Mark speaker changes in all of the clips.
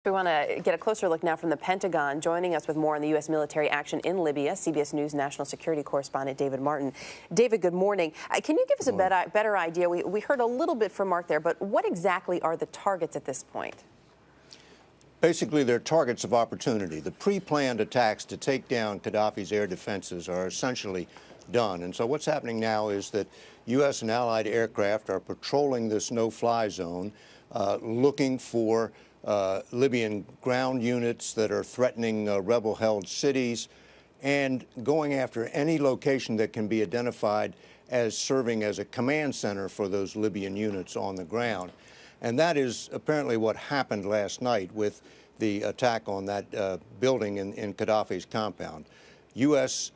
Speaker 1: We want to get a closer look now from the Pentagon. Joining us with more on the U.S. military action in Libya, CBS News national security correspondent David Martin. David, good morning. Can you give us a better idea? We heard a little bit from Mark there, but what exactly are the targets at this point?
Speaker 2: Basically, they're targets of opportunity. The pre-planned attacks to take down Gaddafi's air defenses are essentially done. And so what's happening now is that U.S. and allied aircraft are patrolling this no-fly zone, looking for Libyan ground units that are threatening rebel-held cities, and going after any location that can be identified as serving as a command center for those Libyan units on the ground. And that is apparently what happened last night with the attack on that building in Gaddafi's compound. U.S.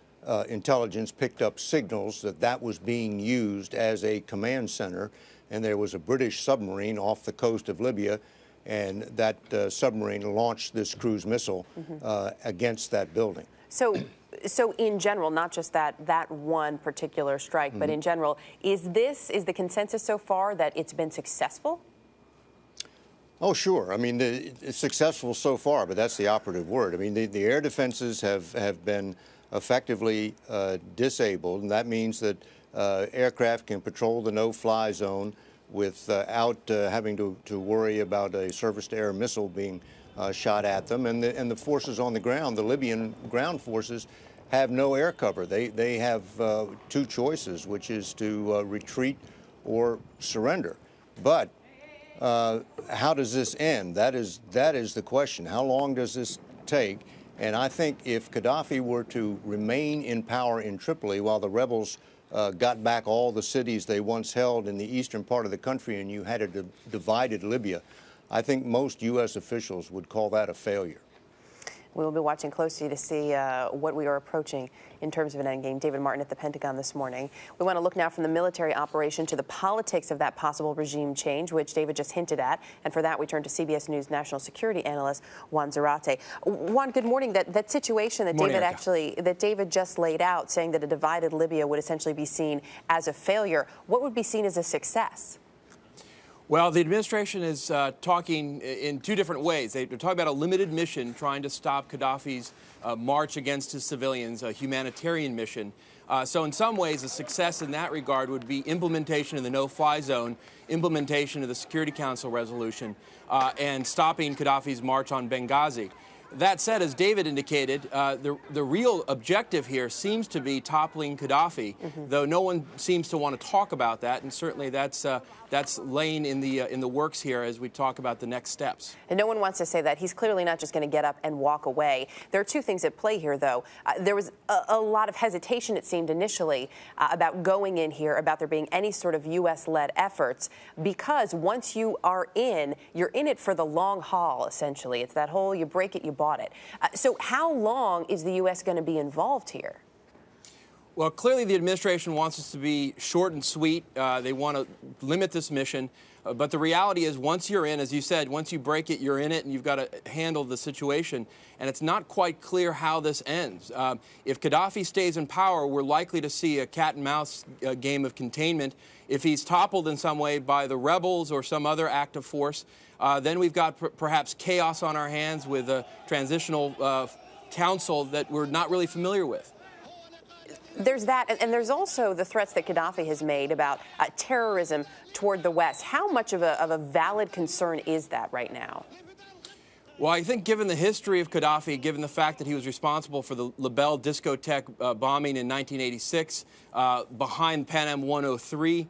Speaker 2: Intelligence picked up signals that that was being used as a command center, and there was a British submarine off the coast of Libya, and that submarine launched this cruise missile against that building.
Speaker 1: So in general, not just that one particular strike, but in general, is the consensus so far that it's been successful?
Speaker 2: Oh, sure. I mean, it's successful so far, but that's the operative word. I mean, the air defenses have been effectively disabled, and that means that aircraft can patrol the no-fly zone without having to worry about a surface-to-air missile being shot at them. And the forces on the ground, the Libyan ground forces, have no air cover. They have two choices, which is to retreat or surrender. But how does this end? That is the question. How long does this take? And I think if Gaddafi were to remain in power in Tripoli while the rebels got back all the cities they once held in the eastern part of the country, and you had a divided Libya, I think most U.S. officials would call that a failure.
Speaker 1: We will be watching closely to see what we are approaching in terms of an endgame. David Martin at the Pentagon this morning. We want to look now from the military operation to the politics of that possible regime change, which David just hinted at. And for that, we turn to CBS News national security analyst Juan Zarate. Juan, good morning. That situation that that David just laid out, saying that a divided Libya would essentially be seen as a failure, what would be seen as a success?
Speaker 3: Well, the administration is talking in two different ways. They're talking about a limited mission trying to stop Gaddafi's march against his civilians, a humanitarian mission. So in some ways, a success in that regard would be implementation of the no-fly zone, implementation of the Security Council resolution, and stopping Gaddafi's march on Benghazi. That said, as David indicated, the real objective here seems to be toppling Gaddafi, though no one seems to want to talk about that, and certainly that's laying in the works here as we talk about the next steps.
Speaker 1: And no one wants to say that. He's clearly not just going to get up and walk away. There are two things at play here, though. There was a lot of hesitation, it seemed initially, about going in here, about there being any sort of U.S.-led efforts, because once you are in, you're in it for the long haul, essentially. It's that whole you break it, you bought it. So how long is the U.S. going to be involved here?
Speaker 3: Well, clearly the administration wants us to be short and sweet. They want to limit this mission. But the reality is, once you're in, as you said, once you break it, you're in it, and you've got to handle the situation. And it's not quite clear how this ends. If Gaddafi stays in power, we're likely to see a cat-and-mouse game of containment. If he's toppled in some way by the rebels or some other active force, then we've got perhaps chaos on our hands with a transitional council that we're not really familiar with.
Speaker 1: There's that, and there's also the threats that Gaddafi has made about terrorism toward the West. How much of a valid concern is that right now?
Speaker 3: Well, I think given the history of Gaddafi, given the fact that he was responsible for the Libya discotheque bombing in 1986, behind Pan Am 103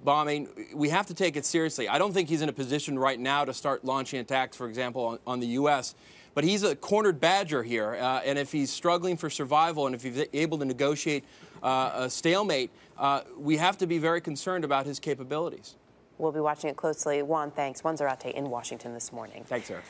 Speaker 3: bombing, we have to take it seriously. I don't think he's in a position right now to start launching attacks, for example, on the U.S., but he's a cornered badger here, and if he's struggling for survival and if he's able to negotiate a stalemate, we have to be very concerned about his capabilities.
Speaker 1: We'll be watching it closely. Juan, thanks. Juan Zarate in Washington this morning.
Speaker 3: Thanks, sir.